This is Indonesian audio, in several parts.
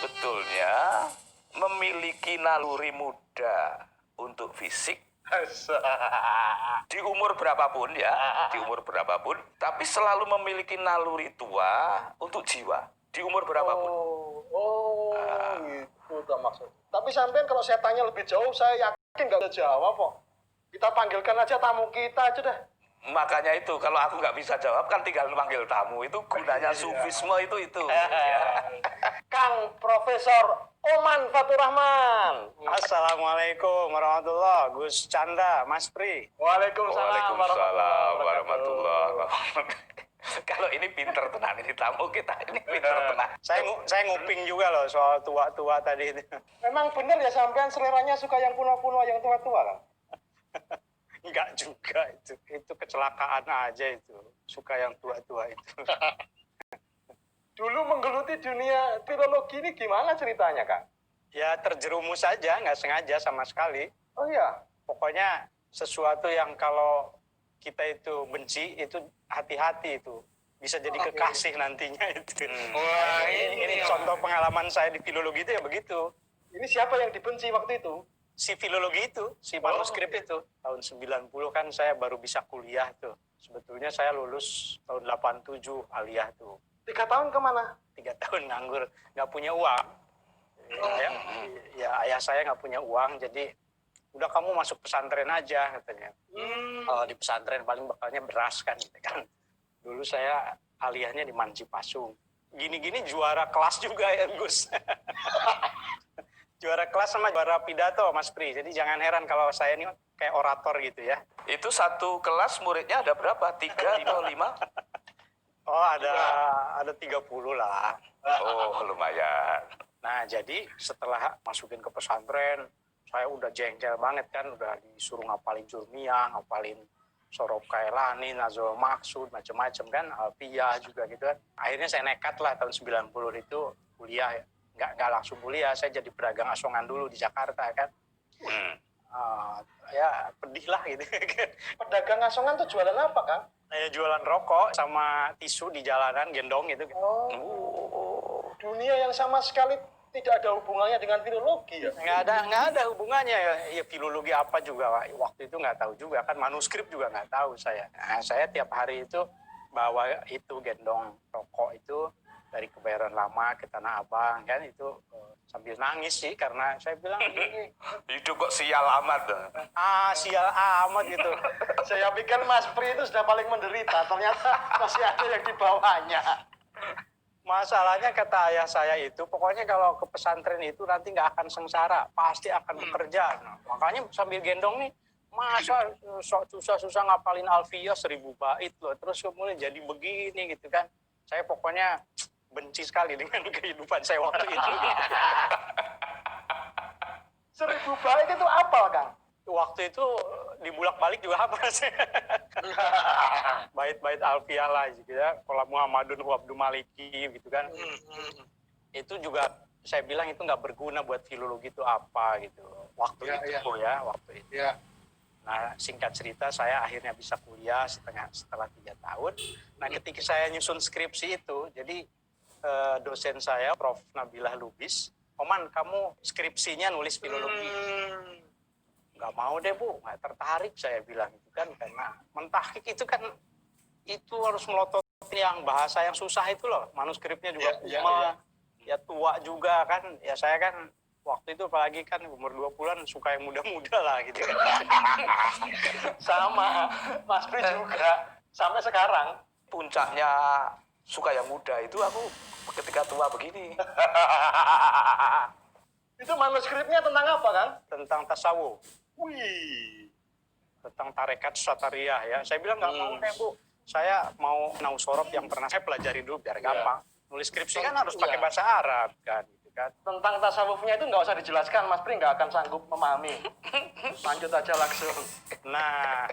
sebetulnya memiliki naluri muda untuk fisik di umur berapapun ya, di umur berapapun, tapi selalu memiliki naluri tua untuk jiwa di umur berapapun. Itu tak maksud. Tapi sampean kalau saya tanya lebih jauh, saya yakin nggak bisa jawab kok. Kita panggilkan aja tamu kita aja deh. Makanya itu kalau aku nggak bisa jawab kan tinggal panggil tamu, itu gunanya sufisme itu. Ya. Kang Profesor Oman Fatur Rahman. Assalamualaikum warahmatullahi wabarakatuh. Gus Chandra, Mas Pri. Waalaikumsalam warahmatullahi wabarakatuh. Kalau ini pinter tenang, ini tamu kita ini pinter tenang. Saya nguping juga loh soal tua-tua tadi itu. Memang benar ya sampean seleranya suka yang kuno-kuno, yang tua-tua kan? Enggak juga itu kecelakaan aja itu. Suka yang tua-tua itu. Dulu menggeluti dunia filologi ini gimana ceritanya, Kang? Ya terjerumus saja, nggak sengaja sama sekali. Oh iya? Pokoknya sesuatu yang kalau kita itu benci, itu hati-hati itu. Bisa jadi kekasih nantinya itu. Wah, ini contoh pengalaman saya di filologi itu ya begitu. Ini siapa yang dibenci waktu itu? Si filologi itu, si manuskrip itu. Tahun 90 kan saya baru bisa kuliah tuh. Sebetulnya saya lulus tahun 87 aliyah tuh. 3 tahun kemana? 3 tahun nganggur, nggak punya uang. Ya ayah saya nggak punya uang, jadi udah kamu masuk pesantren aja katanya. Kalau di pesantren paling bakalnya beras kan, gitu kan. Dulu saya aliyahnya di Manci Pasung. Gini-gini juara kelas juga ya Gus. Juara kelas sama juara pidato Mas Pri. Jadi jangan heran kalau saya ini kayak orator gitu ya. Itu satu kelas muridnya ada berapa? 3 atau 5? Oh ada 30 lah. Oh lumayan. Nah jadi setelah masukin ke pesantren, saya udah jengkel banget kan, udah disuruh ngapalin Jurmiyah, ngapalin Sorob Kailani, Nazul Maksud, macam-macam kan, Alfiyah juga gitu kan. Akhirnya saya nekat lah tahun 90 itu kuliah, nggak langsung kuliah, saya jadi pedagang asongan dulu di Jakarta kan. Ya pedih lah gitu. Pedagang asongan tuh jualan apa, Kang? Jualan rokok sama tisu di jalanan, gendong gitu. Dunia yang sama sekali tidak ada hubungannya dengan filologi ya? Nggak ada hubungannya ya filologi apa juga Pak. Waktu itu nggak tahu juga kan, manuskrip juga nggak tahu saya. Nah, saya tiap hari itu bawa itu gendong rokok itu dari Kebayoran Lama ke Tanah Abang kan, itu sambil nangis sih karena saya bilang ini Hidup kok sial amat. sial amat gitu. Saya pikir Mas Pri itu sudah paling menderita, ternyata masih ada yang di bawahnya. Masalahnya kata ayah saya itu, pokoknya kalau ke pesantren itu nanti nggak akan sengsara, pasti akan bekerja. Nah, makanya sambil gendong nih, masa susah-susah ngapalin Alfiyah 1000 bait loh, terus kemudian jadi begini gitu kan. Saya pokoknya benci sekali dengan kehidupan saya waktu itu. 1000 bait itu apa, Kang? Waktu itu dibulak-balik juga apa sih? Bait-bait Alfiyah lah gitu ya. Kalau Muhammadun wa Abdul Maliki gitu kan. Itu juga saya bilang itu nggak berguna buat filologi itu apa gitu. Waktu itu. Ya. Nah singkat cerita saya akhirnya bisa kuliah setelah 3 tahun. Nah ketika saya nyusun skripsi itu, jadi dosen saya Prof. Nabilah Lubis, Oman kamu skripsinya nulis filologi. Nggak mau deh Bu, nggak tertarik saya bilang itu kan, karena mentahkik itu kan itu harus melototin yang bahasa yang susah itu loh, manuskripnya juga ya tua juga kan, ya saya kan waktu itu apalagi kan umur 20-an suka yang muda-muda lah gitu. Sama, Mas Pri juga, sampai sekarang. Puncaknya suka yang muda itu aku ketika tua begini. Itu manuskripnya tentang apa, Kang? Tentang tasawuf. Wih. Tentang tarekat Satariyah ya. Saya bilang nggak mau deh Bu. Saya mau Nausorob yang pernah saya pelajari dulu biar gampang. Nulis skripsi kan harus pakai bahasa Arab kan. Gitu kan. Tentang tasawufnya itu nggak usah dijelaskan, Mas Pri nggak akan sanggup memahami. Lanjut aja langsung. Nah,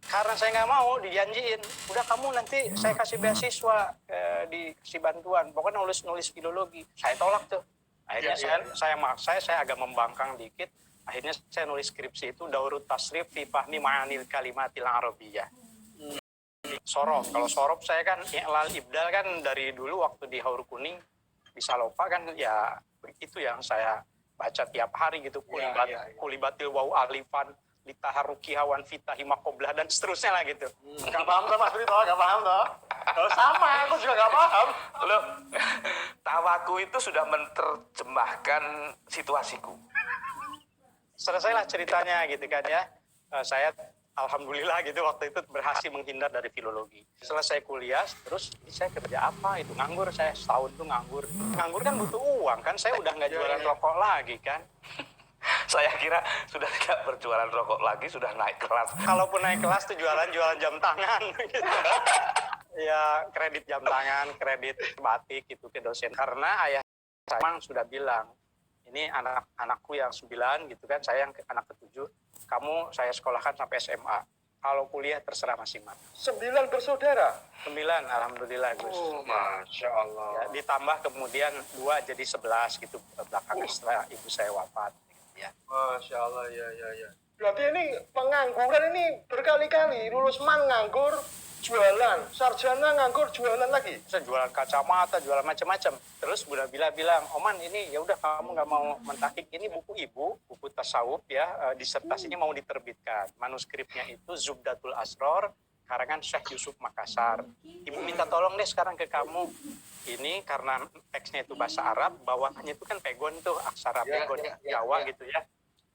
karena saya nggak mau dijanjiin, udah kamu nanti saya kasih beasiswa, dikasih bantuan. Pokoknya nulis filologi. Saya tolak tuh. Akhirnya saya agak membangkang dikit. Akhirnya saya nulis skripsi itu Daurut Tasrif fi Fahmi Ma'anil Kalimatil Arabiyyah. Sorob. Kalau sorob saya kan I'lal Ibdal kan dari dulu waktu di Haur Kuning bisa lupa kan ya itu yang saya baca tiap hari gitu, kulibatil wau alifan litaharuki hawan fitahi makoblah dan seterusnya lah gitu. Gak paham toh Mas Pri toh, gak paham toh. Oh, sama, aku juga gak paham. Loh, tawaku itu sudah menerjemahkan situasiku. Selesailah ceritanya gitu kan ya. Saya alhamdulillah gitu waktu itu berhasil menghindar dari filologi. Selesai kuliah, terus saya kerja apa? Itu nganggur, saya setahun tuh nganggur. Nganggur kan butuh uang kan, saya udah nggak jualan rokok lagi kan. Saya kira sudah tidak berjualan rokok lagi, sudah naik kelas. Kalaupun naik kelas tuh jualan jam tangan gitu. Ya kredit jam tangan, kredit batik gitu ke dosen. Karena ayah saya memang sudah bilang, ini anak-anakku yang 9 gitu kan, saya yang anak ke-7, kamu saya sekolahkan sampai SMA. Kalau kuliah terserah masing-masing. 9 bersaudara? 9, alhamdulillah Gus. Oh, Masya Allah. Ya, ditambah kemudian 2 jadi 11 gitu belakangan setelah ibu saya wafat. Ya. Masya Allah, ya. Berarti ini pengangguran ini berkali-kali. Lulus nganggur, jualan. Sarjana nganggur, jualan lagi. Saya jualan kacamata, jualan macam-macam. Terus Bunda Bila bilang, Oman ini ya udah kamu nggak mau mentakik, ini buku ibu, buku tasawuf ya, disertasinya mau diterbitkan. Manuskripnya itu Zubdatul Asror, karangan Syekh Yusuf Makassar. Ibu minta tolong deh sekarang ke kamu. Ini karena teksnya itu bahasa Arab, bawahnya itu kan pegon tuh, aksara pegon Jawa gitu ya.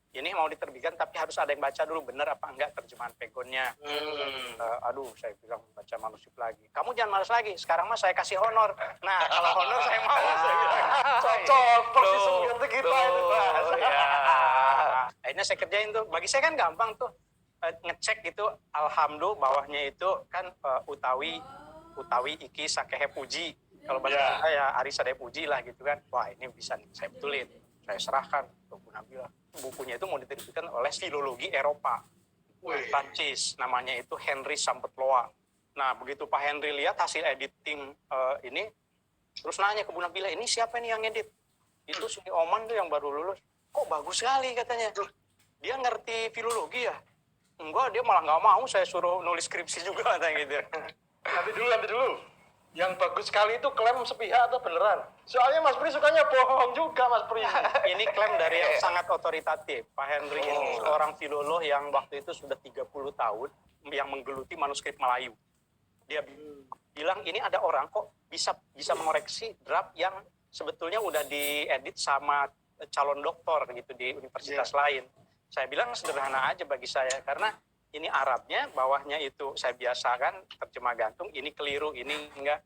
Ini mau diterbitkan tapi harus ada yang baca dulu benar apa enggak terjemahan pegonnya. Aduh, saya bilang baca manuskrip lagi. Kamu jangan malas lagi, sekarang mah saya kasih honor. Nah, kalau honor saya mau. Saya bilang. Cocok, persis seperti kita ini, Mas. Ya. Akhirnya saya kerjain tuh. Bagi saya kan gampang tuh. Ngecek gitu, alhamdulillah bawahnya itu kan utawi iki sakehe puji. Kalau bahasa saya Ari Sadai Puji lah gitu kan. Wah, ini bisa nih, saya betulin. Saya serahkan ke Bu Nabila. Bukunya itu mau diterbitkan oleh filologi Eropa. Prancis, namanya itu Henry Sampetloa. Nah, begitu Pak Henry lihat hasil editing ini, terus nanya ke Bu Nabila, ini siapa nih yang edit? Itu si Oman tuh yang baru lulus. Kok bagus sekali katanya. Dia ngerti filologi ya? Enggak, dia malah nggak mau saya suruh nulis skripsi juga katanya gitu. Nanti dulu. Yang bagus sekali itu klaim sepihak atau beneran? Soalnya Mas Pri sukanya bohong juga, Mas Pri. Ini klaim dari yang sangat otoritatif. Pak Henry ini seorang filolog yang waktu itu sudah 30 tahun yang menggeluti manuskrip Melayu. Dia bilang ini ada orang kok bisa mengoreksi draft yang sebetulnya udah diedit sama calon doktor gitu di universitas lain. Saya bilang sederhana aja bagi saya karena ini Arabnya, bawahnya itu saya biasakan terjemah gantung, ini keliru, ini enggak.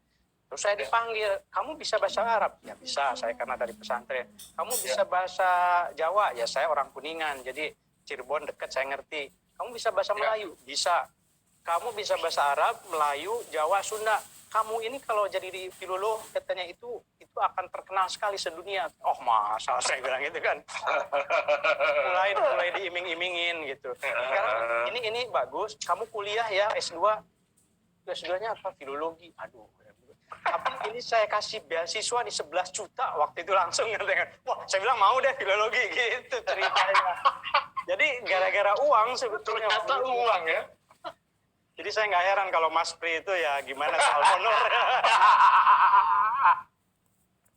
Terus saya dipanggil, kamu bisa bahasa Arab? Ya bisa, saya karena dari pesantren. Kamu bisa bahasa Jawa? Ya saya orang Kuningan, jadi Cirebon dekat saya ngerti. Kamu bisa bahasa Melayu? Bisa. Kamu bisa bahasa Arab, Melayu, Jawa, Sunda. Kamu ini kalau jadi di filolog katanya itu akan terkenal sekali sedunia. Oh masa saya bilang gitu kan. mulai diiming-imingin gitu. Sekarang ini bagus, kamu kuliah ya S2. S2-nya apa? Filologi. Aduh. Tapi ini saya kasih beasiswa di 11 juta waktu itu langsung katanya. Wah, saya bilang mau deh filologi gitu ceritanya. Jadi gara-gara uang sebetulnya. Ternyata uang ya. Jadi saya nggak heran kalau Mas Pri itu ya gimana soal honor.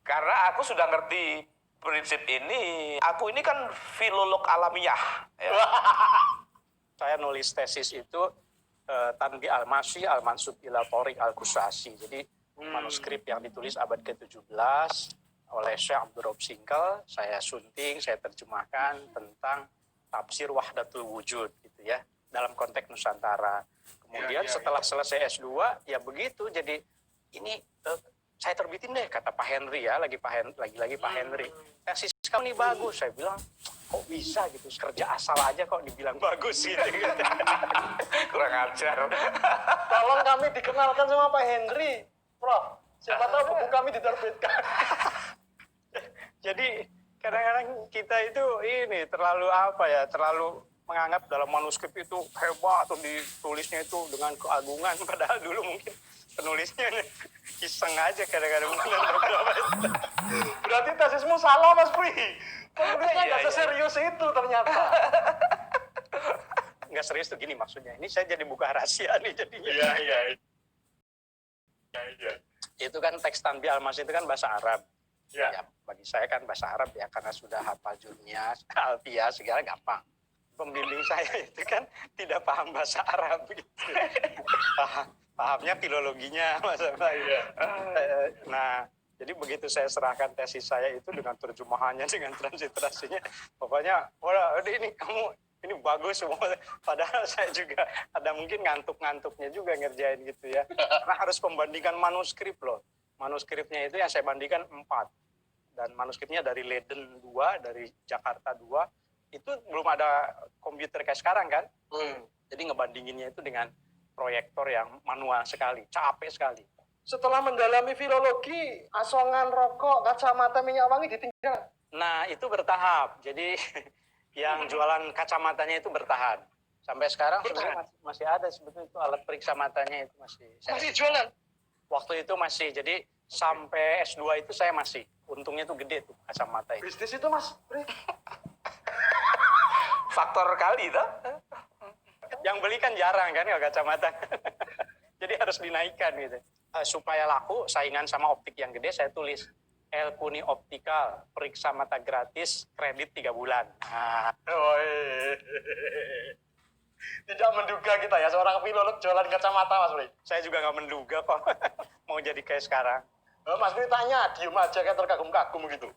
Karena aku sudah ngerti prinsip ini. Aku ini kan filolog alamiah. Ya. Saya nulis tesis itu Tanbi Al-Masyi Al-Mansub ila Thoriq Al-Kusasi. Jadi manuskrip yang ditulis abad ke-17 oleh Syekh Abdurrahman Singkel. Saya sunting, saya terjemahkan tentang tafsir Wahdatul Wujud gitu ya. Dalam konteks Nusantara. Kemudian setelah selesai S2, ya begitu. Jadi ini saya terbitin deh, kata Pak Henry ya, lagi Pak Henry. Tesis kamu ini bagus. Saya bilang, kok bisa gitu, kerja asal aja kok dibilang bagus gitu. Kurang ajar. Tolong kami dikenalkan sama Pak Henry, Prof. Siapa tahu buku kami diterbitkan. Jadi kadang-kadang kita itu ini terlalu terlalu menganggap dalam manuskrip itu hebat atau ditulisnya itu dengan keagungan, padahal dulu mungkin penulisnya iseng aja kadang-kadang mungkin. Berarti tesismu salah, Mas Pri. Penulisnya nggak seserius itu ternyata. Nggak serius tuh gini maksudnya. Ini saya jadi buka rahasia nih jadinya. Iya. Itu kan teks Tanbi Al-Masyi itu kan bahasa Arab. Ya. Ya, bagi saya kan bahasa Arab ya, karena sudah hafal jurnya, alfiah, segala gampang. Pembimbing saya itu kan tidak paham bahasa Arab gitu. Pahamnya filologinya, Mas. Nah, jadi begitu saya serahkan tesis saya itu dengan terjemahannya, dengan transliterasinya, pokoknya, wah ini kamu ini bagus semua. Padahal saya juga ada mungkin ngantuk-ngantuknya juga ngerjain gitu ya. Karena harus membandingkan manuskrip loh. Manuskripnya itu yang saya bandingkan 4. Dan manuskripnya dari Leiden 2, dari Jakarta 2. Itu belum ada komputer kayak sekarang kan. Jadi ngebandinginnya itu dengan proyektor yang manual sekali, capek sekali. Setelah mendalami filologi, asongan, rokok, kacamata, minyak wangi ditinggal. Nah, itu bertahap. Jadi yang jualan kacamatanya itu bertahan. Sampai sekarang sebenarnya masih ada sebetulnya itu alat periksa matanya itu masih. Masih jualan? Waktu itu masih. Jadi sampai S2 itu saya masih. Untungnya itu gede tuh kacamata itu. Bisnis itu Mas Pri. Faktor kali toh. Yang beli kan jarang kan kalau kacamata. Jadi harus dinaikkan gitu. Supaya laku, saingan sama optik yang gede, saya tulis Elkuni Optikal, periksa mata gratis, kredit 3 bulan. Nah. Tidak menduga kita ya, seorang filolog jualan kacamata Mas Pri. Saya juga nggak menduga kok mau jadi kayak sekarang. Mas Pri tanya, diem aja kayak terkagum-kagum gitu.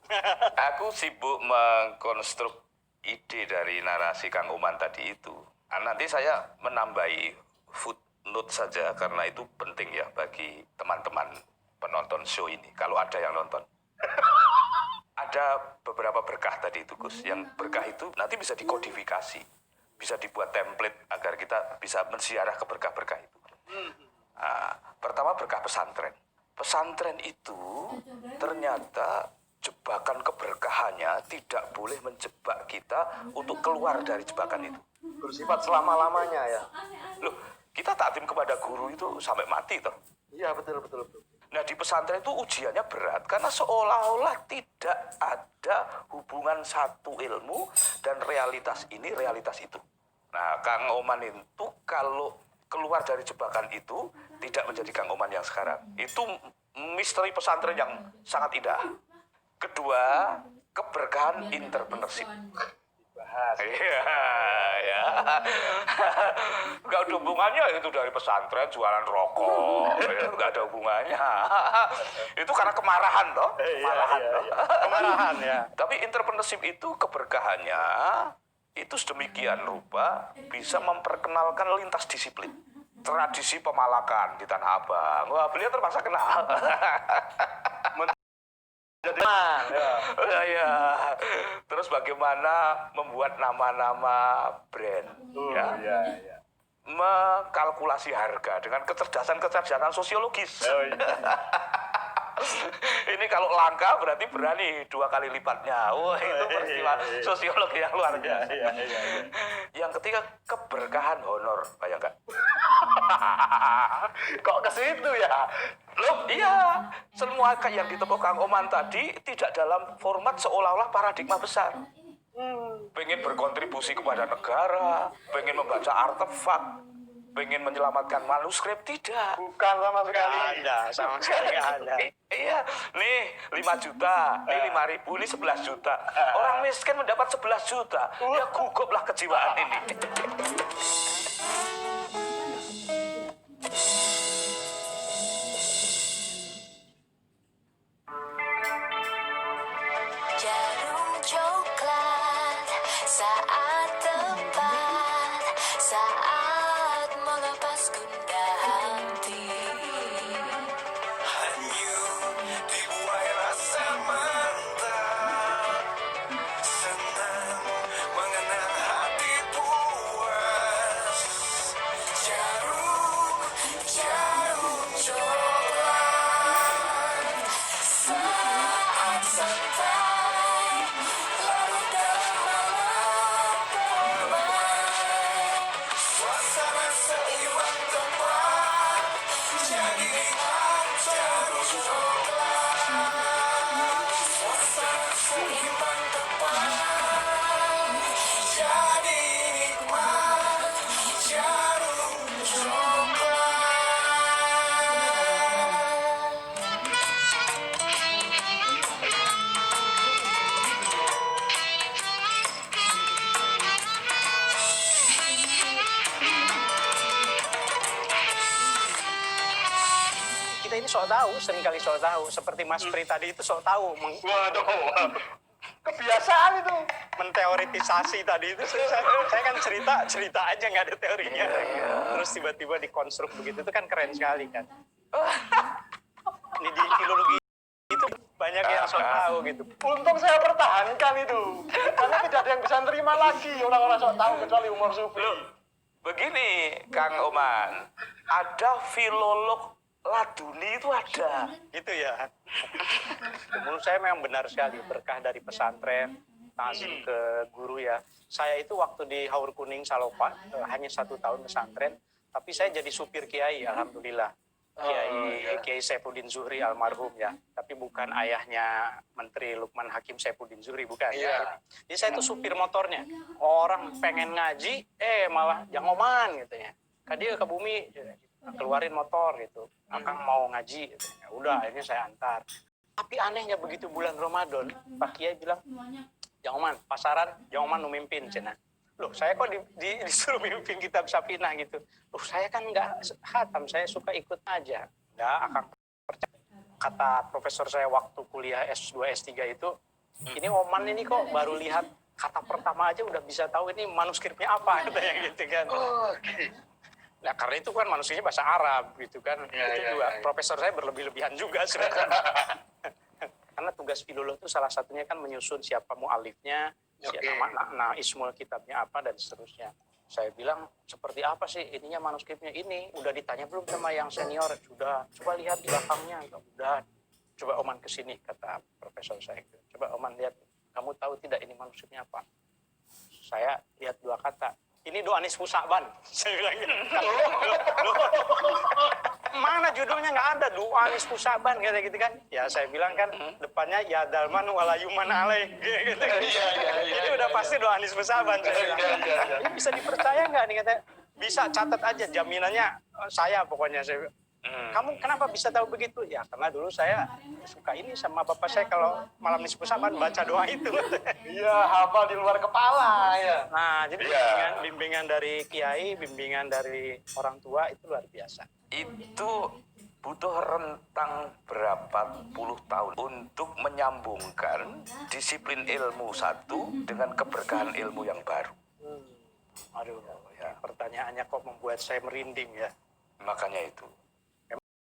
Aku sibuk mengkonstruk ide dari narasi Kang Oman tadi itu. Nanti saya menambahi footnote saja karena itu penting ya bagi teman-teman penonton show ini. Kalau ada yang nonton. Ada beberapa berkah tadi itu Gus. Yang berkah itu nanti bisa dikodifikasi. Bisa dibuat template agar kita bisa mensiarah ke berkah-berkah itu. Pertama berkah pesantren. Pesantren itu ternyata jebakan keberkahannya tidak boleh menjebak kita untuk keluar dari jebakan itu. Bersifat selama-lamanya ya. Loh, kita takdim kepada guru itu sampai mati toh. Iya betul. Nah di pesantren itu ujiannya berat karena seolah-olah tidak ada hubungan satu ilmu dan realitas ini, realitas itu. Nah Kang Oman itu kalau keluar dari jebakan itu tidak menjadi Kang Oman yang sekarang. Itu misteri pesantren yang sangat indah. Kedua, keberkahan entrepreneurship. Iya, ya. Gak ada hubungannya itu dari pesantren jualan rokok, gak ada hubungannya. Itu karena kemarahan toh, Kemarahan ya. Tapi entrepreneurship itu keberkahannya itu sedemikian rupa bisa memperkenalkan lintas disiplin. Tradisi pemalakan di Tanah Abang. Wah, beliau terpaksa kenal. Jadi, ya. Terus bagaimana membuat nama-nama brand, ya. Mengkalkulasi harga dengan kecerdasan sosiologis. Ini kalau langka berarti berani 2 kali lipatnya. Wah, itu peristiwa sosiolog yang luar biasa. Yang ketiga, keberkahan honor, bayangkan. Kok ke situ ya? Loh, iya. Semua yang ditempuh Kang Oman tadi tidak dalam format seolah-olah paradigma besar. Pengen berkontribusi kepada negara, pengen membaca artefak, pengen menyelamatkan manuskrip, tidak. Bukan sama sekali. Ada, sama sekali nggak ada. Iya, nih 5 juta, nih 5.000, ini 11 juta. Orang miskin mendapat 11 juta. Ya guguplah kejiwaan ini. Jarum coklat saat tepat, saat melepas gundah hati. Hanyut dibuai rasa mantap, senang mengenang hati puas. Jarum coklat saat santai sok tahu, seringkali sok tahu. Seperti Mas Pri tadi itu sok tahu. Waduh, kebiasaan itu. Menteoritisasi tadi itu. Saya kan cerita aja nggak ada teorinya. Terus tiba-tiba dikonstruk begitu, itu kan keren sekali kan. Ini di filologi itu banyak yang sok tahu gitu. Untung saya pertahankan itu. Karena tidak ada yang bisa nerima lagi orang-orang sok tahu kecuali umur sufi. Begini, Kang Oman, ada filolog laduni itu ada. Gitu ya. Menurut saya memang benar sekali, berkah dari pesantren, ta'zim ke guru ya. Saya itu waktu di Haur Kuning Salopa, hanya 1 tahun pesantren, tapi saya jadi supir kiai, alhamdulillah. Kiai Saifuddin Zuhri almarhum ya, tapi bukan ayahnya Menteri Lukman Hakim Saifuddin Zuhri, bukan. Iya. Jadi saya itu supir motornya. Orang pengen ngaji, malah jangan oman gitu ya. Dia ke bumi, keluarin motor gitu. Akang mau ngaji, gitu. Ya udah akhirnya saya antar. Tapi anehnya begitu bulan Ramadan, Pak Kiai bilang, jangan oman, pasaran, jangan oman nu mimpin cina. Loh, saya kok disuruh mimpin kitab Safinah gitu. Loh, saya kan nggak khatam, saya suka ikut aja. Nggak akan percaya. Kata profesor saya waktu kuliah S2, S3 itu, ini Oman ini kok baru lihat kata pertama aja udah bisa tahu ini manuskripnya apa, katanya gitu kan. Nah, karena itu kan manuskripnya bahasa Arab gitu kan. Itu juga profesor saya berlebih-lebihan juga sebenarnya. Karena tugas filolog itu salah satunya kan menyusun siapa mu'alifnya, nama ismul kitabnya apa, dan seterusnya. Saya bilang, seperti apa sih ininya manuskripnya ini? Udah ditanya belum sama yang senior? Sudah, coba lihat di belakangnya. Udah, coba Oman kesini, kata profesor saya. Coba Oman lihat, kamu tahu tidak ini manuskripnya apa? Saya lihat 2 kata. Ini doa nisfu Sa'ban. Saya bilang gitu. Mana judulnya nggak ada, doa nisfu Sa'ban kayak gitu kan. Ya saya bilang kan depannya ya dalman walayuman alaih gitu. Jadi udah pasti doa nisfu Sa'ban. Ini bisa dipercaya nggak nih katanya? Bisa, catat aja jaminannya saya pokoknya. Saya kamu kenapa bisa tahu begitu? Ya karena dulu saya suka ini sama bapak saya kalau malam nisfu Sa'ban baca doa itu. Iya, hafal di luar kepala ya. Nah, jadi bimbingan dari kiai, bimbingan dari orang tua itu luar biasa. Itu butuh rentang berapa puluh tahun untuk menyambungkan disiplin ilmu satu dengan keberkahan ilmu yang baru. Aduh, ya pertanyaannya kok membuat saya merinding ya. Makanya itu.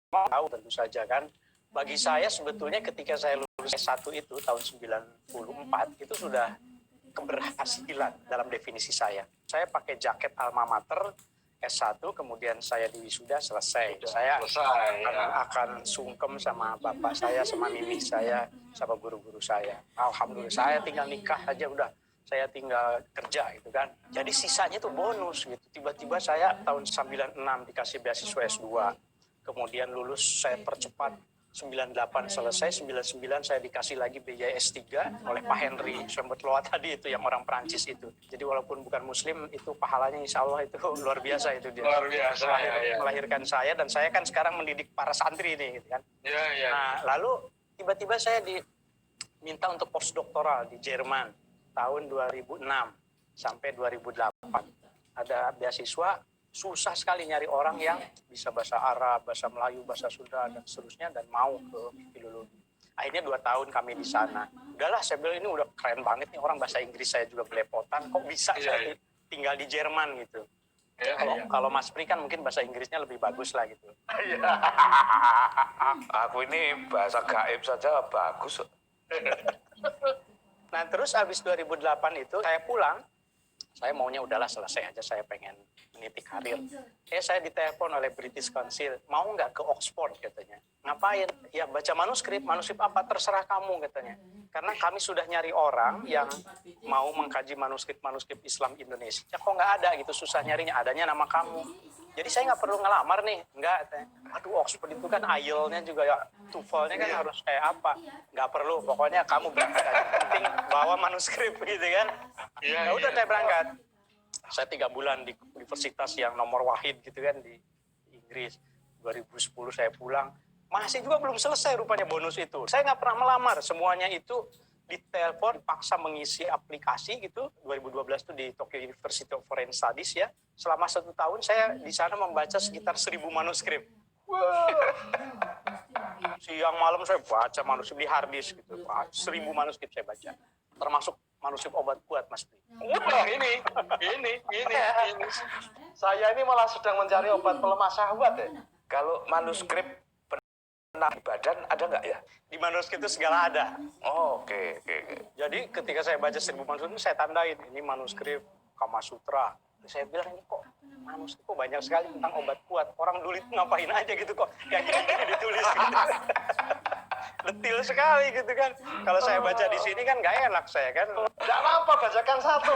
Mau tahu tentu saja kan. Bagi saya sebetulnya ketika saya lulus S1 itu tahun 94 itu sudah keberhasilan dalam definisi saya. Saya pakai jaket alma mater S1, kemudian saya di wisuda selesai. Saya akan sungkem sama bapak saya, sama mimi saya, sama guru-guru saya. Alhamdulillah saya tinggal nikah aja udah. Saya tinggal kerja gitu kan. Jadi sisanya itu bonus gitu. Tiba-tiba saya tahun 96 dikasih beasiswa S2. Kemudian lulus saya percepat 98 selesai, 99 saya dikasih lagi biaya S3 oleh Pak Henry Sembetloa tadi itu yang orang Perancis itu. Jadi walaupun bukan muslim itu pahalanya insya Allah itu luar biasa itu dia. Luar biasa melahirkan saya, dan saya kan sekarang mendidik para santri ini gitu kan. Nah, lalu tiba-tiba saya diminta untuk postdoktoral di Jerman tahun 2006 sampai 2008. Ada beasiswa. Susah sekali nyari orang yang bisa bahasa Arab, bahasa Melayu, bahasa Sunda, dan seterusnya, dan mau ke filologi. Akhirnya 2 tahun kami di sana. Udahlah, saya bilang ini udah keren banget nih, orang bahasa Inggris saya juga belepotan, kok bisa saya tinggal di Jerman gitu. Kalau Mas Pri kan mungkin bahasa Inggrisnya lebih bagus lah gitu. Aku ini bahasa gaib saja bagus. Nah terus habis 2008 itu saya pulang, saya maunya udahlah selesai aja, saya pengen meniti karir. Saya ditelepon oleh British Council, mau nggak ke Oxford katanya. Ngapain? Ya baca manuskrip apa terserah kamu katanya. Karena kami sudah nyari orang yang mau mengkaji manuskrip Islam Indonesia. Kok nggak ada gitu, susah nyarinya, adanya nama kamu. Jadi saya nggak perlu ngelamar nih, nggak. Aduh Oxford itu kan IELTS-nya juga ya, TOEFL-nya kan harus kayak apa. Nggak perlu, pokoknya kamu berangkat aja. Penting bawa manuskrip gitu kan. Ya udah saya berangkat. Saya 3 bulan di universitas yang nomor wahid gitu kan di Inggris. 2010 saya pulang. Masih juga belum selesai rupanya bonus itu. Saya nggak pernah melamar. Semuanya itu ditelepon, paksa mengisi aplikasi gitu. 2012 itu di Tokyo University of Foreign Studies ya. Selama 1 tahun saya di sana membaca sekitar 1000 manuskrip. Siang malam saya baca manuskrip di hard disk gitu. 1000 manuskrip saya baca. Termasuk manuskrip obat kuat, Mas Pri. Wah, ini. Saya ini malah sedang mencari obat pelemah syahwat ya. Kalau manuskrip pernah di badan ada nggak ya? Di manuskrip itu segala ada. Oh, oke. Jadi ketika saya baca 1000 manuskrip itu saya tandain. Ini manuskrip Kama Sutra. Saya bilang ini kok manuskrip kok banyak sekali tentang obat kuat. Orang dulu itu ngapain aja gitu kok. Kayak gini ditulis gitu. Detil sekali gitu kan. Kalau saya baca di sini kan nggak enak saya kan. Tidak apa-apa, bacakan satu.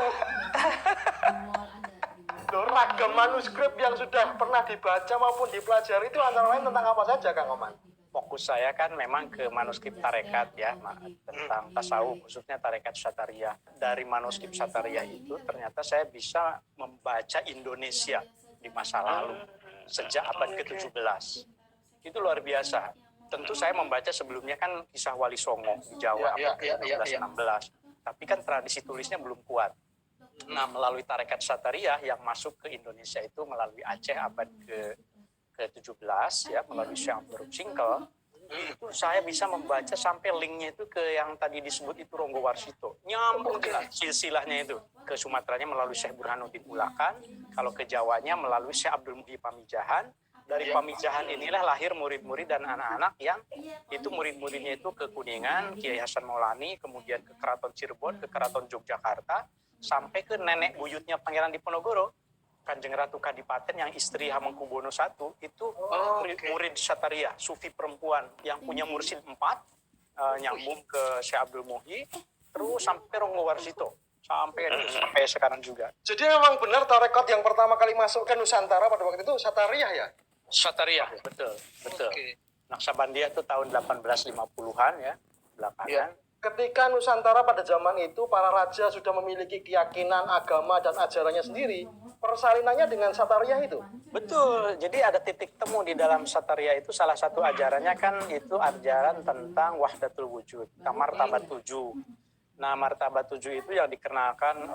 Loh, ragam manuskrip yang sudah pernah dibaca maupun dipelajari itu antara lain tentang apa saja, Kang Oman? Fokus saya kan memang ke manuskrip tarekat ya, tentang tasawuf, khususnya tarekat Satariyah. Dari manuskrip Satariyah itu ternyata saya bisa membaca Indonesia di masa lalu, sejak abad ke-17. Itu luar biasa. Tentu saya membaca sebelumnya kan kisah Wali Songo di Jawa, abad ke-15-16. Tapi kan tradisi tulisnya belum kuat. Nah, melalui tarekat Satariyah yang masuk ke Indonesia itu melalui Aceh abad ke-17 ya, melalui Syekh Abdul Singkel, itu saya bisa membaca sampai linknya itu ke yang tadi disebut itu Ronggo Warsito. Nyambung silsilahnya itu. Ke Sumateranya melalui Syekh Burhanuddin Ulakan, kalau ke Jawanya melalui Syekh Abdul Muhyi Pamijahan. Dari Pamijahan inilah lahir murid-murid dan anak-anak yang itu murid-muridnya itu ke Kuningan, Kiai Hasan Maulani, kemudian ke Keraton Cirebon, ke Keraton Yogyakarta, sampai ke nenek buyutnya Pangeran Diponegoro, Kanjeng Ratu Kadipaten yang istri Hamengkubuwono I, itu murid Satariyah, sufi perempuan yang punya mursid 4, nyambung ke Syekh Abdul Muhyi, terus sampai Ronggo Warsito, sampai sekarang juga. Jadi memang benar tarekat yang pertama kali masuk ke Nusantara pada waktu itu Satariyah ya? Satariyah, betul. Naksabandia itu tahun 1850-an ya, belakangan. Ketika Nusantara pada zaman itu para raja sudah memiliki keyakinan, agama dan ajarannya sendiri, persalinannya dengan Satariyah itu. Betul, jadi ada titik temu di dalam Satariyah itu, salah satu ajarannya kan itu ajaran tentang wahdatul wujud, martabat 7. Nah, martabat 7 itu yang dikenalkan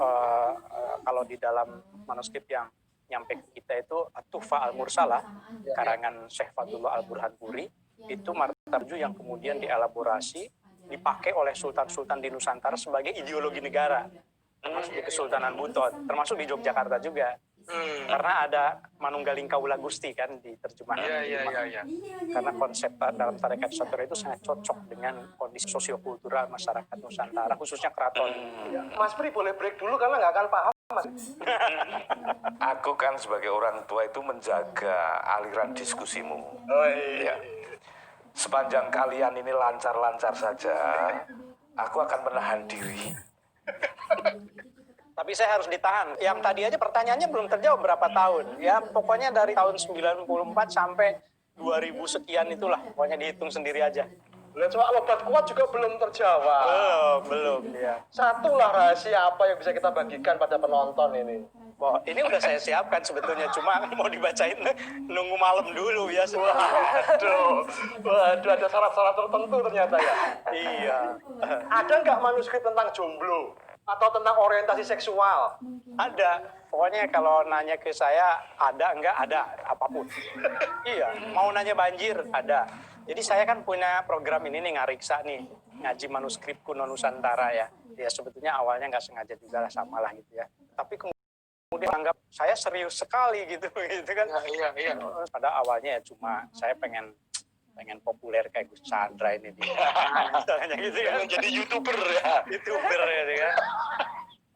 kalau di dalam manuskrip yang nyampe ke kita itu At-Tuhfah Al-Mursalah, karangan Syekh Fadlullah Al-Burhanpuri, itu martabat 7 yang kemudian dielaborasi, dipakai oleh sultan-sultan di Nusantara sebagai ideologi negara, termasuk di Kesultanan Buton, termasuk di Yogyakarta juga. Karena ada Manunggaling Kaula Gusti kan di terjemahan. Karena konsep dalam tarekat Satariyah itu sangat cocok dengan kondisi sosiokultural masyarakat Nusantara, khususnya keraton. Mas Pri boleh break dulu karena nggak akan paham, Mas. Aku kan sebagai orang tua itu menjaga aliran diskusimu. Oh iya. Ya. Sepanjang kalian ini lancar-lancar saja, aku akan menahan diri. Tapi saya harus ditahan. Yang tadi aja pertanyaannya belum terjawab berapa tahun. Ya pokoknya dari tahun 94 sampai 2000 sekian itulah. Pokoknya dihitung sendiri aja. Lihat soal obat kuat juga belum terjawab. Belum ya. Satulah rahasia apa yang bisa kita bagikan pada penonton ini. Oh, ini udah saya siapkan sebetulnya, cuma mau dibacain nunggu malam dulu biasa. Waduh, ada syarat-syarat tertentu ternyata ya. Iya. Ada nggak manuskrip tentang jomblo atau tentang orientasi seksual? Ada. Pokoknya kalau nanya ke saya, ada enggak? Ada. Apapun. Iya. Mau nanya banjir? Ada. Jadi saya kan punya program ini nih, ngariksa nih. Ngaji manuskrip kuno Nusantara ya. Ya sebetulnya awalnya nggak sengaja juga lah, samalah gitu ya. Tapi kemudian anggap saya serius sekali gitu kan. Iya. Pada awalnya ya cuma saya pengen populer kayak Gus Chandra ini dia. Misalnya gitu ya. Jadi YouTuber ya. YouTuber ya kan.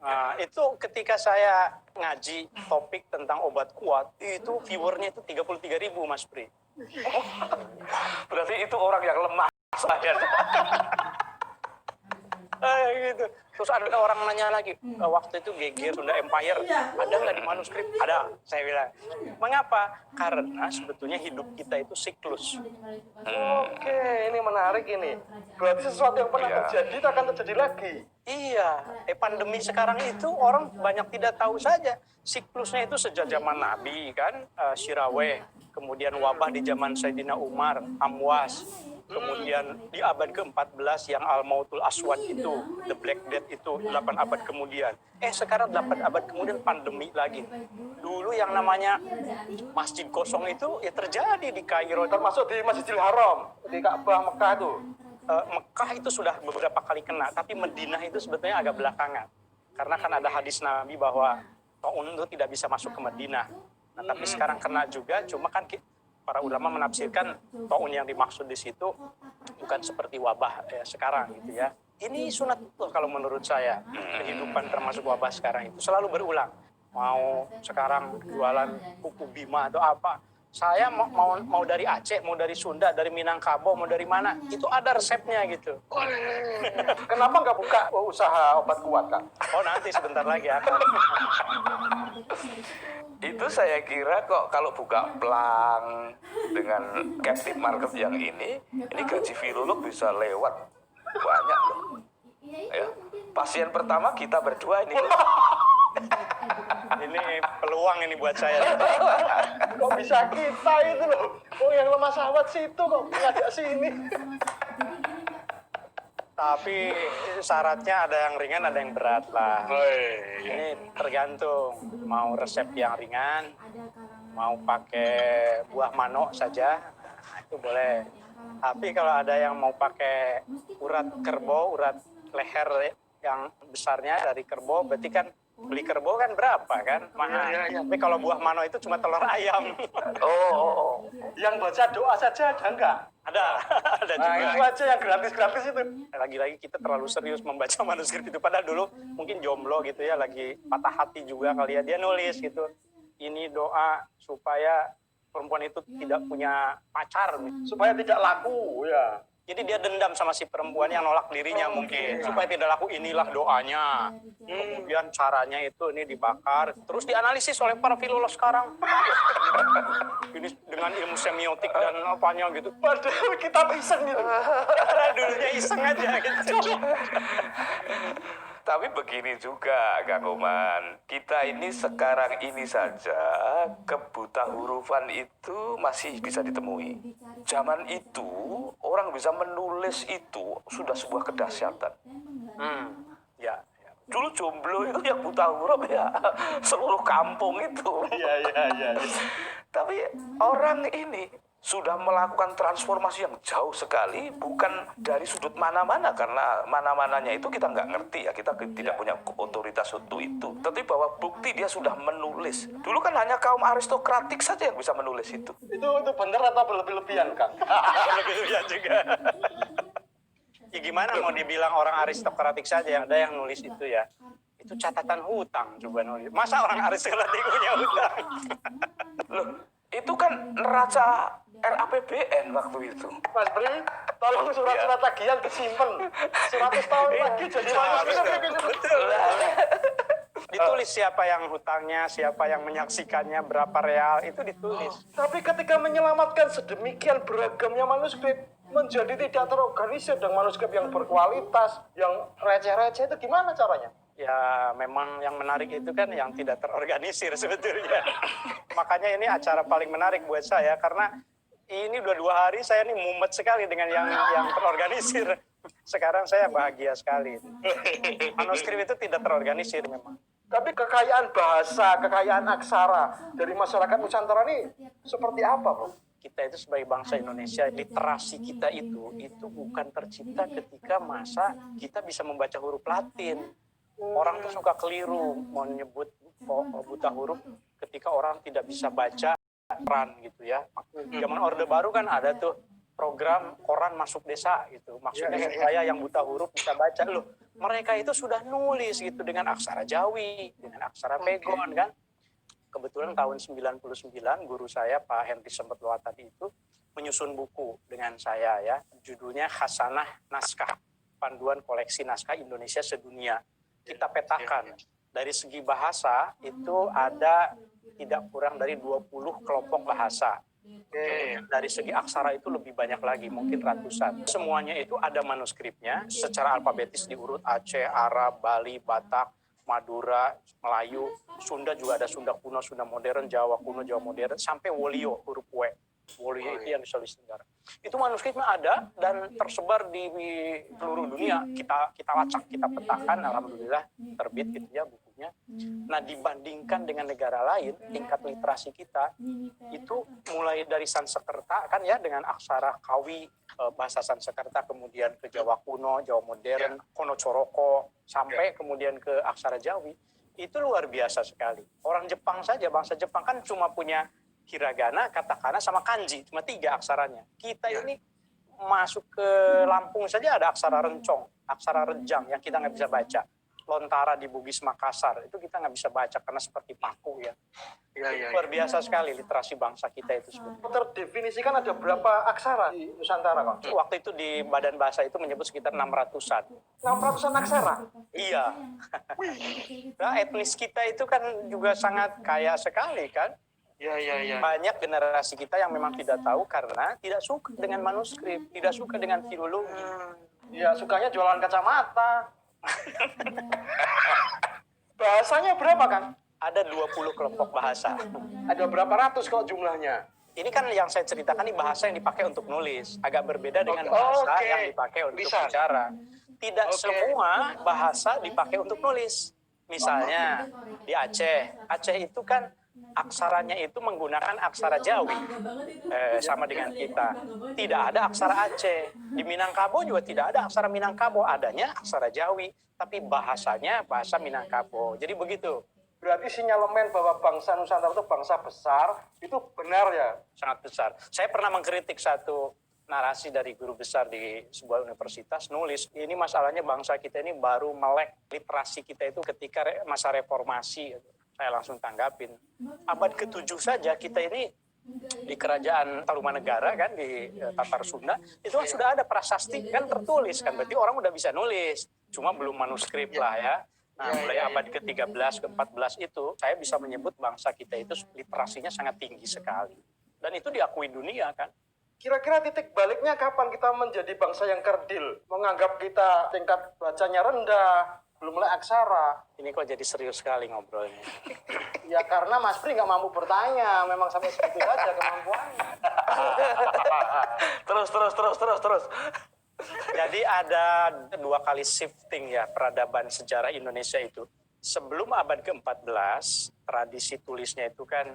Nah, itu ketika saya ngaji topik tentang obat kuat, itu viewernya itu 33.000 Mas Pri. Berarti itu orang yang lemah saya. Gitu. Terus ada orang nanya lagi, waktu itu Geger Sunda Empire ada nggak di manuskrip? Ada, saya bilang. Mengapa? Karena sebetulnya hidup kita itu siklus. Oke, ini menarik ini. Berarti sesuatu yang pernah terjadi itu akan terjadi lagi. Iya, pandemi sekarang itu orang banyak tidak tahu saja. Siklusnya itu sejak zaman Nabi kan, Shiraweh, kemudian wabah di zaman Sayyidina Umar, Amwas. Kemudian di abad ke-14 yang Al-Mautul Aswad itu, The Black Death itu 8 abad kemudian. Sekarang 8 abad kemudian pandemi lagi. Dulu yang namanya masjid kosong itu ya terjadi di Kairo. Termasuk di Masjidil Haram, di Ka'bah Mekah itu. Mekah itu sudah beberapa kali kena, tapi Madinah itu sebetulnya agak belakangan. Karena kan ada hadis Nabi bahwa taun itu tidak bisa masuk ke Madinah. Nah, tapi sekarang kena juga, cuma kan para ulama menafsirkan taun yang dimaksud di situ bukan seperti wabah ya sekarang gitu ya. Ini sunatullah kalau menurut saya. Kehidupan termasuk wabah sekarang itu selalu berulang. Mau sekarang jualan kuku Bima atau apa. Saya mau dari Aceh, mau dari Sunda, dari Minangkabau, mau dari mana, itu ada resepnya gitu. Kenapa nggak buka usaha obat kuat, Kak? Oh, nanti sebentar lagi akan. Itu saya kira kok kalau buka plang dengan captive market yang ini gaji virolog bisa lewat banyak loh. Ya, pasien pertama kita berdua ini. Ini peluang ini buat saya. Kok bisa kita itu loh? Oh, yang lemah syahwat situ kok ngajak sini. Tapi syaratnya ada yang ringan, ada yang berat lah. Ini tergantung. Mau resep yang ringan, mau pakai buah manok saja, nah, itu boleh. Tapi kalau ada yang mau pakai urat kerbau, urat leher yang besarnya dari kerbau, berarti kan beli kerbau kan berapa kan? Mahal. Tapi kalau buah manok itu cuma telur ayam. Oh. Yang baca doa saja ada nggak? Ada Nah, juga. itu aja yang gratis-gratis itu. Lagi-lagi kita terlalu serius membaca manuskrip itu. Padahal dulu mungkin jomblo gitu ya, lagi patah hati juga kali ya. Dia nulis gitu, ini doa supaya perempuan itu tidak punya pacar. Supaya tidak laku, ya. Jadi dia dendam sama si perempuan yang nolak dirinya mungkin. Supaya tidak laku, inilah doanya. Kemudian caranya itu ini dibakar. Terus dianalisis oleh para filolog sekarang. Ini dengan ilmu semiotik dan apanya gitu. Padahal kita iseng gitu. Karena dulunya iseng aja gitu. Tapi begini juga, Kang Oman. Kita ini sekarang ini saja kebuta hurufan itu masih bisa ditemui. Zaman itu orang bisa menulis itu sudah sebuah kedahsyatan. Ya. Dulu jomblo itu yang buta huruf ya seluruh kampung itu. Iya. Tapi orang ini sudah melakukan transformasi yang jauh sekali, bukan dari sudut mana-mana, karena mana-mananya itu kita nggak ngerti ya, kita tidak punya otoritas untuk itu. Tapi bahwa bukti dia sudah menulis. Dulu kan hanya kaum aristokratik saja yang bisa menulis itu. Itu benar atau berlebih-lebihan, Kang? Berlebihan juga. Ya gimana mau dibilang orang aristokratik saja, ada yang nulis itu ya. Itu catatan hutang coba nulis. Masa orang aristokratik punya hutang? Loh, itu kan neraca RAPBN waktu itu. Mas Bri, tolong surat-surat tagihan disimpan. 100 tahun lagi jadi manuskrip. Betul. Ditulis siapa yang hutangnya, siapa yang menyaksikannya, berapa real, itu ditulis. Tapi ketika menyelamatkan sedemikian beragamnya manuskrip, menjadi tidak terorganisir dengan manuskrip yang berkualitas, yang receh-receh, itu gimana caranya? Ya memang yang menarik itu kan yang tidak terorganisir sebetulnya. Makanya ini acara paling menarik buat saya, karena ini udah 2 hari saya nih mumet sekali dengan yang terorganisir. Sekarang saya bahagia sekali. Manuskrip itu tidak terorganisir memang. Tapi kekayaan bahasa, kekayaan aksara dari masyarakat Nusantara ini seperti apa, Bro? Kita itu sebagai bangsa Indonesia, literasi kita itu bukan tercipta ketika masa kita bisa membaca huruf Latin. Orang tuh suka keliru menyebut buta huruf ketika orang tidak bisa baca koran gitu ya. Zaman Orde Baru kan ada tuh program koran masuk desa gitu. Maksudnya supaya yang buta huruf bisa baca. Loh, mereka itu sudah nulis gitu dengan aksara Jawi, dengan aksara Pegon kan. Kebetulan tahun 99 guru saya Pak Henry Sempetloa tadi itu menyusun buku dengan saya ya. Judulnya Khasanah Naskah, Panduan Koleksi Naskah Indonesia Sedunia. Kita petakan dari segi bahasa itu ada tidak kurang dari 20 kelompok bahasa. Dari segi aksara itu lebih banyak lagi, mungkin ratusan. Semuanya itu ada manuskripnya secara alfabetis diurut Aceh, Arab, Bali, Batak, Madura, Melayu, Sunda juga ada Sunda kuno, Sunda modern, Jawa kuno, Jawa modern, sampai Wolio huruf W. Woluye itu yang di Sulawesi Tenggara. Itu manuskripnya ada dan tersebar di seluruh dunia. Kita lacak, kita petakan, alhamdulillah terbit gitu ya bukunya. Nah, dibandingkan dengan negara lain, tingkat literasi kita itu mulai dari Sanskerta kan ya, dengan aksara Kawi, bahasa Sanskerta, kemudian ke Jawa kuno, Jawa modern, Kono Coroko, sampai kemudian ke aksara Jawi. Itu luar biasa sekali. Orang Jepang saja, bangsa Jepang kan cuma punya hiragana, katakana, sama kanji, cuma 3 aksaranya. Kita ini masuk ke Lampung saja ada aksara rencong, aksara rejang yang kita nggak bisa baca. Lontara di Bugis Makassar itu kita nggak bisa baca karena seperti paku ya. Luar biasa sekali literasi bangsa kita itu sebetulnya. Terdefinisikan ada berapa aksara di Nusantara kok? Waktu itu di Badan Bahasa itu menyebut sekitar 600-an. 600-an aksara? Iya. Nah, etnis kita itu kan juga sangat kaya sekali kan. Banyak generasi kita yang memang tidak tahu karena tidak suka dengan manuskrip, tidak suka dengan filologi. Ya, sukanya jualan kacamata. Bahasanya berapa, Kang? Ada 20 kelompok bahasa. Ada berapa ratus kalau jumlahnya? Ini kan yang saya ceritakan ini bahasa yang dipakai untuk nulis. Agak berbeda dengan bahasa yang dipakai untuk bicara. Tidak semua bahasa dipakai untuk nulis. Misalnya di Aceh. Aceh itu kan aksaranya itu menggunakan aksara Jawi, sama dengan kita. Tidak ada aksara Aceh. Di Minangkabau juga tidak ada aksara Minangkabau, adanya aksara Jawi, tapi bahasanya bahasa Minangkabau. Jadi begitu. Berarti sinyalemen bahwa bangsa Nusantara itu bangsa besar, itu benar ya? Sangat besar. Saya pernah mengkritik satu narasi dari guru besar di sebuah universitas, nulis, ini masalahnya bangsa kita ini baru melek literasi kita itu ketika masa reformasi. Saya langsung tanggapin. Abad ke-7 saja kita ini di kerajaan Tarumanegara kan, di Tatar Sunda, itu kan sudah ada prasasti kan tertulis kan, berarti orang udah bisa nulis, cuma belum manuskrip lah ya. Nah, mulai abad ke-13, ke-14 itu, saya bisa menyebut bangsa kita itu literasinya sangat tinggi sekali. Dan itu diakui dunia kan. Kira-kira titik baliknya kapan kita menjadi bangsa yang kerdil? Menganggap kita tingkat bacanya rendah, belum mulai aksara. Ini kok jadi serius sekali ngobrolnya. Ya karena Mas Pri nggak mampu bertanya, memang sampai segitu saja kemampuannya. Terus. Jadi ada 2 kali shifting ya peradaban sejarah Indonesia itu. Sebelum abad ke-14, tradisi tulisnya itu kan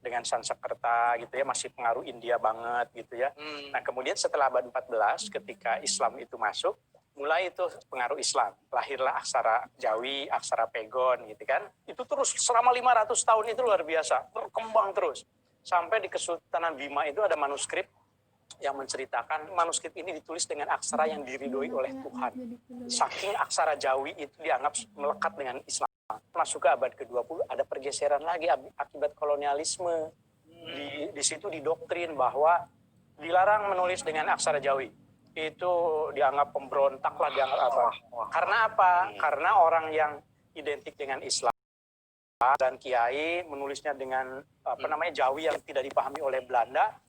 dengan Sanskerta gitu ya, masih pengaruh India banget gitu ya. Nah, kemudian setelah abad 14 ketika Islam itu masuk, mulai itu pengaruh Islam. Lahirlah aksara Jawi, aksara Pegon gitu kan. Itu terus selama 500 tahun itu luar biasa, berkembang terus. Sampai di Kesultanan Bima itu ada manuskrip yang menceritakan manuskrip ini ditulis dengan aksara yang diridhoi oleh Tuhan. Saking aksara Jawi itu dianggap melekat dengan Islam. Masuk ke abad ke-20 ada pergeseran lagi akibat kolonialisme. Di situ didoktrin bahwa dilarang menulis dengan aksara Jawi. Itu dianggap pemberontak lah, dianggap apa. Karena apa? Karena orang yang identik dengan Islam dan kiai menulisnya dengan Jawi yang tidak dipahami oleh Belanda,